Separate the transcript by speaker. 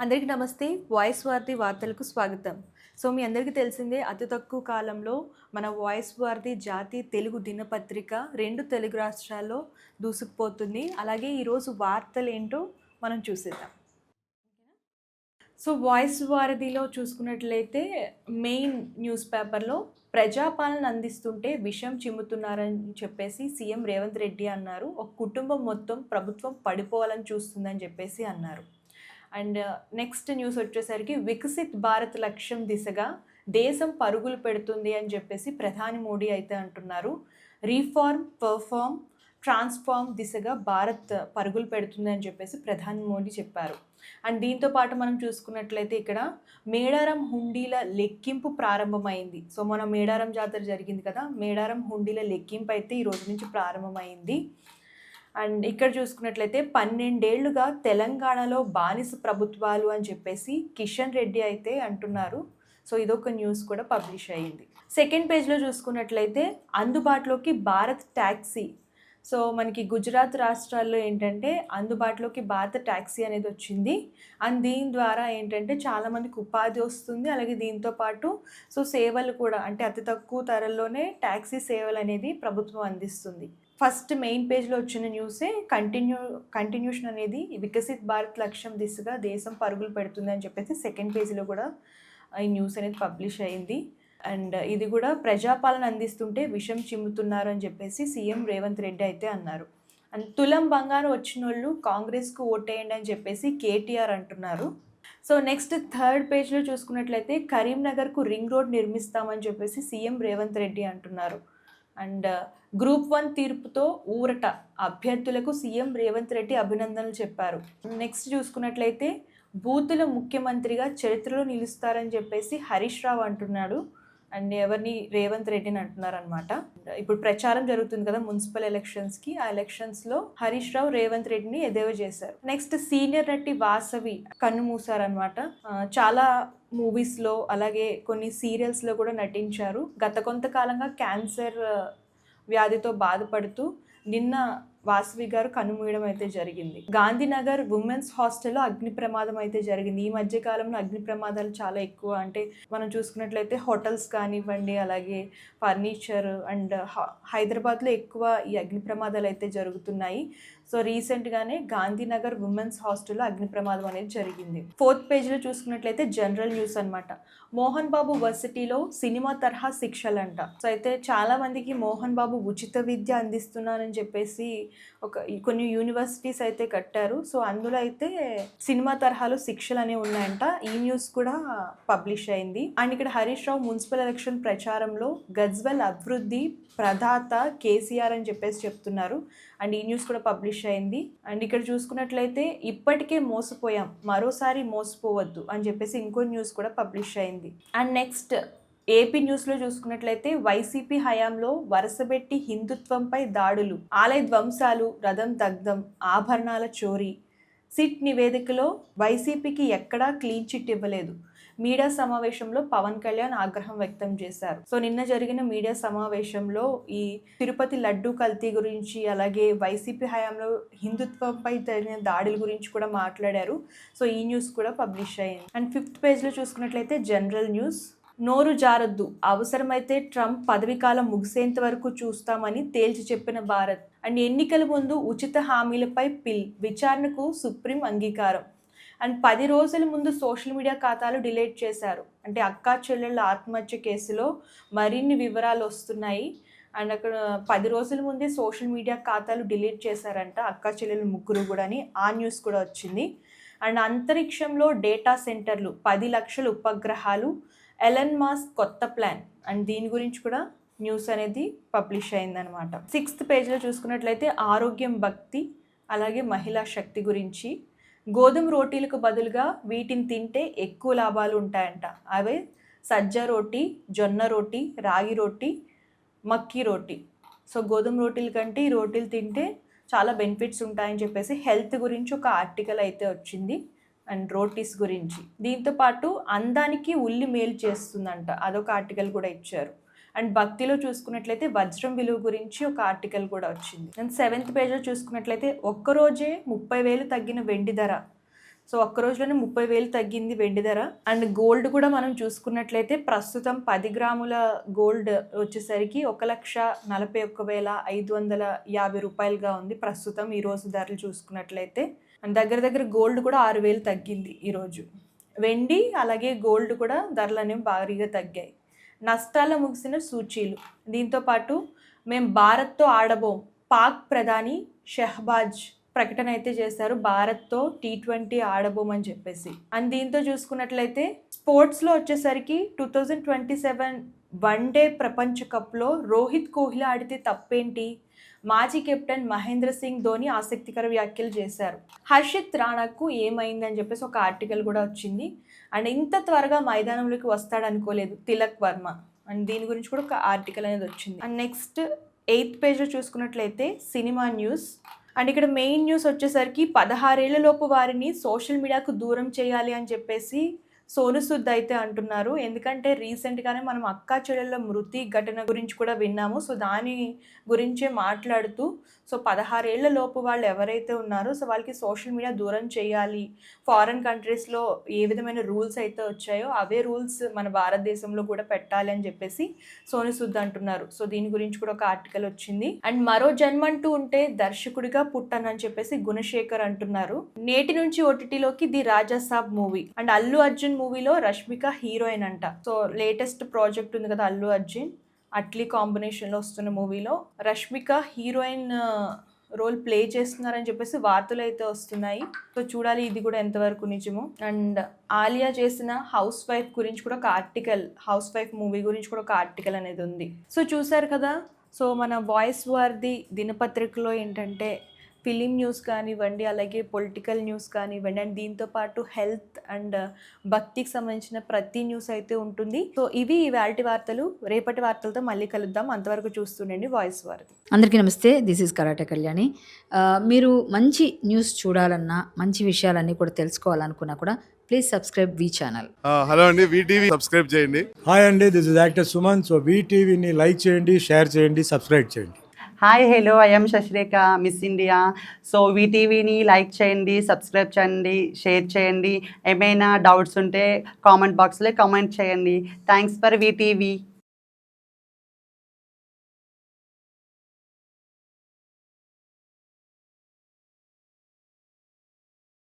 Speaker 1: అందరికీ నమస్తే. వాయిస్ వార్తి వార్తలకు స్వాగతం. మీ అందరికీ తెలిసిందే అతి తక్కువ కాలంలో మన వాయిస్ వార్తి జాతీయ తెలుగు దినపత్రిక 2 తెలుగు రాష్ట్రాల్లో దూసుకుపోతుంది. అలాగే ఈరోజు వార్తలేంటో మనం చూసేద్దాం. వాయిస్ వారధిలో చూసుకున్నట్లయితే మెయిన్ న్యూస్ పేపర్‌లో ప్రజాపాలన అందిస్తుంటే విషం చిమ్ముతున్నారని చెప్పేసి సీఎం రేవంత్ రెడ్డి అన్నారు. ఒక కుటుంబం మొత్తం ప్రభుత్వం పడిపోవాలని చూస్తుందని చెప్పేసి అన్నారు. అండ్ నెక్స్ట్ న్యూస్ వచ్చేసరికి వికసిత్ భారత్ లక్ష్యం దిశగా దేశం పరుగులు పెడుతుంది అని చెప్పేసి ప్రధాని మోడీ అయితే అంటున్నారు. రీఫార్మ్, పెర్ఫార్మ్, ట్రాన్స్ఫార్మ్ దిశగా భారత్ పరుగులు పెడుతుంది అని చెప్పేసి ప్రధాని మోడీ చెప్పారు. అండ్ దీంతో పాటు మనం చూసుకున్నట్లయితే ఇక్కడ మేడారం హుండీల లెక్కింపు ప్రారంభమైంది. మన మేడారం జాతర జరిగింది కదా, మేడారం హుండీల లెక్కింపు అయితే ఈ రోజు నుంచి ప్రారంభమైంది. అండ్ ఇక్కడ చూసుకున్నట్లయితే 12 ఏళ్లుగా తెలంగాణలో బానిస ప్రభుత్వాలు అని చెప్పేసి కిషన్ రెడ్డి అయితే అంటున్నారు. ఇదొక న్యూస్ కూడా పబ్లిష్ అయ్యింది. సెకండ్ పేజ్లో చూసుకున్నట్లయితే అందుబాటులోకి భారత్ ట్యాక్సీ. మనకి గుజరాత్ రాష్ట్రాల్లో ఏంటంటే అందుబాటులోకి భారత ట్యాక్సీ అనేది వచ్చింది. అండ్ దీని ద్వారా ఏంటంటే చాలామందికి ఉపాధి వస్తుంది. అలాగే దీంతో పాటు సేవలు కూడా, అంటే అతి తక్కువ ధరల్లోనే ట్యాక్సీ సేవలు అనేది ప్రభుత్వం అందిస్తుంది. ఫస్ట్ మెయిన్ పేజ్లో వచ్చిన న్యూసే కంటిన్యూషన్ అనేది వికసిత్ భారత్ లక్ష్యం దిశగా దేశం పరుగులు పెడుతుంది అని చెప్పేసి సెకండ్ పేజీలో కూడా ఈ న్యూస్ అనేది పబ్లిష్ అయింది. అండ్ ఇది కూడా ప్రజాపాలన అందిస్తుంటే విషం చిమ్ముతున్నారు అని చెప్పేసి సీఎం రేవంత్ రెడ్డి అయితే అన్నారు. అండ్ తులం బంగారం వచ్చిన వాళ్ళు కాంగ్రెస్కు ఓటేయండి అని చెప్పేసి కేటీఆర్ అంటున్నారు. నెక్స్ట్ థర్డ్ పేజ్లో చూసుకున్నట్లయితే కరీంనగర్కు రింగ్ రోడ్ నిర్మిస్తామని చెప్పేసి సీఎం రేవంత్ రెడ్డి అంటున్నారు. అండ్ గ్రూప్ 1 తీర్పుతో ఊరట, అభ్యర్థులకు సీఎం రేవంత్ రెడ్డి అభినందనలు చెప్పారు. నెక్స్ట్ చూసుకున్నట్లయితే బూతుల ముఖ్యమంత్రిగా చరిత్రలో నిలుస్తారని చెప్పేసి హరీష్ రావు అంటున్నాడు. అండ్ ఎవరిని, రేవంత్ రెడ్డిని అంటున్నారు అనమాట. ఇప్పుడు ప్రచారం జరుగుతుంది కదా మున్సిపల్ ఎలక్షన్స్కి, ఆ ఎలక్షన్స్లో హరీష్ రావు రేవంత్ రెడ్డిని ఎదేవో చేశారు. నెక్స్ట్ సీనియర్ నటి వాసవి కన్ను మూసారనమాట. చాలా మూవీస్లో అలాగే కొన్ని సీరియల్స్లో కూడా నటించారు. గత కొంతకాలంగా క్యాన్సర్ వ్యాధితో బాధపడుతూ నిన్న వాసవి గారు కన్నుమూయడం అయితే జరిగింది. గాంధీనగర్ ఉమెన్స్ హాస్టల్లో అగ్ని ప్రమాదం అయితే జరిగింది. ఈ మధ్య కాలంలో అగ్ని ప్రమాదాలు చాలా ఎక్కువ, అంటే మనం చూసుకున్నట్లయితే హోటల్స్ కానివ్వండి, అలాగే ఫర్నిచర్ అండ్ హైదరాబాద్లో ఎక్కువ ఈ అగ్ని ప్రమాదాలు అయితే జరుగుతున్నాయి. రీసెంట్గానే గాంధీనగర్ ఉమెన్స్ హాస్టల్లో అగ్ని ప్రమాదం అనేది జరిగింది. ఫోర్త్ పేజ్లో చూసుకున్నట్లయితే జనరల్ న్యూస్ అనమాట. మోహన్ బాబు వర్సిటీలో సినిమా తరహా శిక్షలంట. అయితే చాలా మందికి మోహన్ బాబు ఉచిత విద్య అందిస్తున్నారని చెప్పేసి కొన్ని యూనివర్సిటీస్ అయితే కట్టారు. అందులో అయితే సినిమా తరహాలో శిక్షలు అనేవి ఉన్నాయంట. ఈ న్యూస్ కూడా పబ్లిష్ అయింది. అండ్ ఇక్కడ హరీష్ రావు మున్సిపల్ ఎలక్షన్ ప్రచారంలో గజ్వెల్ అభివృద్ధి ప్రదాత కేసీఆర్ అని చెప్పేసి చెప్తున్నారు. అండ్ ఈ న్యూస్ కూడా పబ్లిష్ అయింది. అండ్ ఇక్కడ చూసుకున్నట్లయితే ఇప్పటికే మోసపోయాం, మరోసారి మోసపోవద్దు అని చెప్పేసి ఇంకో న్యూస్ కూడా పబ్లిష్ అయింది. అండ్ నెక్స్ట్ ఏపీ న్యూస్లో చూసుకున్నట్లయితే వైసీపీ హయాంలో వరుసబెట్టి హిందుత్వంపై దాడులు, ఆలయ ధ్వంసాలు, రథం దగ్ధం, ఆభరణాల చోరీ. సిట్ నివేదికలో వైసీపీకి ఎక్కడా క్లీన్ చిట్ ఇవ్వలేదు. మీడియా సమావేశంలో పవన్ కళ్యాణ్ ఆగ్రహం వ్యక్తం చేశారు. నిన్న జరిగిన మీడియా సమావేశంలో ఈ తిరుపతి లడ్డూ కల్తీ గురించి, అలాగే వైసీపీ హయాంలో హిందుత్వంపై జరిగిన దాడుల గురించి కూడా మాట్లాడారు. ఈ న్యూస్ కూడా పబ్లిష్ అయ్యింది. అండ్ ఫిఫ్త్ పేజ్లో చూసుకున్నట్లయితే జనరల్ న్యూస్. నోరు జారద్దు, అవసరమైతే ట్రంప్ పదవీకాలం ముగిసేంత వరకు చూస్తామని తేల్చి చెప్పిన భారత్. అండ్ ఎన్నికల ముందు ఉచిత హామీలపై పిల్, విచారణకు సుప్రీం అంగీకారం. అండ్ 10 రోజుల ముందు సోషల్ మీడియా ఖాతాలు డిలీట్ చేశారు. అంటే అక్కా చెల్లెళ్ళ ఆత్మహత్య కేసులో మరిన్ని వివరాలు వస్తున్నాయి. అండ్ అక్కడ 10 రోజుల ముందే సోషల్ మీడియా ఖాతాలు డిలీట్ చేశారంట అక్కా చెల్లెలు ముగ్గురు కూడా అని ఆ న్యూస్ కూడా వచ్చింది. అండ్ అంతరిక్షంలో డేటా సెంటర్లు, 10 లక్షల ఉపగ్రహాలు, ఎలన్ మాస్క్ కొత్త ప్లాన్. అండ్ దీని గురించి కూడా న్యూస్ అనేది పబ్లిష్ అయిందనమాట. 6th పేజ్లో చూసుకున్నట్లయితే ఆరోగ్యం, భక్తి, అలాగే మహిళా శక్తి గురించి. గోధుమ రోటీలకు బదులుగా వీటిని తింటే ఎక్కువ లాభాలు ఉంటాయంట. అవే సజ్జ రోటీ, జొన్న రోటీ, రాగి రోటీ, మక్కీ రోటీ. గోధుమ రోటీల కంటే ఈ రోటీలు తింటే చాలా బెనిఫిట్స్ ఉంటాయని చెప్పేసి హెల్త్ గురించి ఒక ఆర్టికల్ అయితే వచ్చింది. అండ్ రోటీస్ గురించి. దీంతో పాటు అందానికి ఉల్లి మేలు చేస్తుందంట, అదొక ఆర్టికల్ కూడా ఇచ్చారు. అండ్ భక్తిలో చూసుకున్నట్లయితే వజ్రం విలువ గురించి ఒక ఆర్టికల్ కూడా వచ్చింది. అండ్ 7th పేజ్లో చూసుకున్నట్లయితే ఒక్కరోజే 30,000 తగ్గిన వెండి ధర. సో ఒక్క రోజులోనే 30,000 తగ్గింది వెండి ధర. అండ్ గోల్డ్ కూడా మనం చూసుకున్నట్లయితే ప్రస్తుతం 10 గ్రాముల గోల్డ్ వచ్చేసరికి 1,41,550 రూపాయలుగా ఉంది ప్రస్తుతం ఈ రోజు ధరలు చూసుకున్నట్లయితే. అండ్ దగ్గర గోల్డ్ కూడా 6,000 తగ్గింది ఈరోజు. వెండి అలాగే గోల్డ్ కూడా ధరలు అనేవి భారీగా తగ్గాయి. నష్టాల్లో ముగిసిన సూచీలు. దీంతోపాటు మేము భారత్తో ఆడబోం, పాక్ ప్రధాని షెహబాజ్ ప్రకటన అయితే చేశారు, భారత్తో T20 ఆడబోమని చెప్పేసి. అండ్ దీంతో చూసుకున్నట్లయితే స్పోర్ట్స్లో వచ్చేసరికి 2027 వన్డే ప్రపంచ కప్లో రోహిత్ కోహ్లీ ఆడితే తప్పేంటి, మాజీ కెప్టెన్ మహేంద్ర సింగ్ ధోని ఆసక్తికర వ్యాఖ్యలు చేశారు. హర్షిత్ రాణాకు ఏమైందని చెప్పేసి ఒక ఆర్టికల్ కూడా వచ్చింది. అండ్ ఇంత త్వరగా మైదానంలోకి వస్తాడనుకోలేదు తిలక్ వర్మ. అండ్ దీని గురించి కూడా ఒక ఆర్టికల్ అనేది వచ్చింది. అండ్ నెక్స్ట్ 8th పేజ్లో చూసుకున్నట్లయితే సినిమా న్యూస్. అండ్ ఇక్కడ మెయిన్ న్యూస్ వచ్చేసరికి 16 ఏళ్ల లోపు వారిని సోషల్ మీడియాకు దూరం చేయాలి అని చెప్పేసి సోను సూద్ అయితే అంటున్నారు. ఎందుకంటే రీసెంట్గానే మనం అక్కా చెల్లెళ్ళ మృతి ఘటన గురించి కూడా విన్నాము. సో దాని గురించే మాట్లాడుతూ, సో 16 ఏళ్ల లోపు వాళ్ళు ఎవరైతే ఉన్నారో సో వాళ్ళకి సోషల్ మీడియా దూరం చేయాలి, ఫారెన్ కంట్రీస్లో ఏ విధమైన రూల్స్ అయితే వచ్చాయో అవే రూల్స్ మన భారతదేశంలో కూడా పెట్టాలి అని చెప్పేసి సోను సూద్ అంటున్నారు. సో దీని గురించి కూడా ఒక ఆర్టికల్ వచ్చింది. అండ్ మరో జన్మంటూ ఉంటే దర్శకుడిగా పుట్టానని చెప్పేసి గుణశేఖర్ అంటున్నారు. నేటి నుంచి ఓటీటీలోకి the Raja Saab movie. And Allu Arjun మూవీలో రష్మిక హీరోయిన్ అంట. సో లేటెస్ట్ ప్రాజెక్ట్ ఉంది కదా అల్లు అర్జున్ అట్లీ కాంబినేషన్లో వస్తున్న మూవీలో రష్మిక హీరోయిన్ రోల్ ప్లే చేస్తున్నారని చెప్పేసి వార్తలు అయితే వస్తున్నాయి. సో చూడాలి ఇది కూడా ఎంతవరకు నిజమో. అండ్ ఆలియా చేసిన హౌస్ వైఫ్ గురించి కూడా ఒక ఆర్టికల్, హౌస్ వైఫ్ మూవీ గురించి కూడా ఒక ఆర్టికల్ అనేది ఉంది. సో చూసారు కదా. సో మన వాయిస్ వారిది దినపత్రికలో ఏంటంటే ఫిలిం న్యూస్ కానివ్వండి, అలాగే పొలిటికల్ న్యూస్ కానివ్వండి, అండ్ దీంతోపాటు హెల్త్ అండ్ భక్తికి సంబంధించిన ప్రతి న్యూస్ అయితే ఉంటుంది. సో ఇవి ఇవాల్టి వార్తలు. రేపటి వార్తలతో మళ్ళీ కలుద్దాం. అంతవరకు చూస్తుండండి వాయిస్ వారిది.
Speaker 2: అందరికీ నమస్తే, దిస్ ఈజ్ కరాటే కళ్యాణి. మీరు మంచి న్యూస్ చూడాలన్నా, మంచి విషయాలన్నీ కూడా తెలుసుకోవాలనుకున్నా కూడా please subscribe V channel.
Speaker 3: Hello అండి, VTV సబ్స్క్రైబ్ చేయండి.
Speaker 4: హాయ్ అండి, this is actor Suman. So VTVని లైక్ చేయండి, షేర్ చేయండి, సబ్స్క్రైబ్ చేయండి.
Speaker 5: Hi hello, I'm Sasirekha, miss India. So VTVని లైక్ చేయండి, సబ్స్క్రైబ్ చేయండి, షేర్ చేయండి. ఏమైనా డౌట్స్ ఉంటే కామెంట్ బాక్స్లో కామెంట్ చేయండి. Thanks for VTV.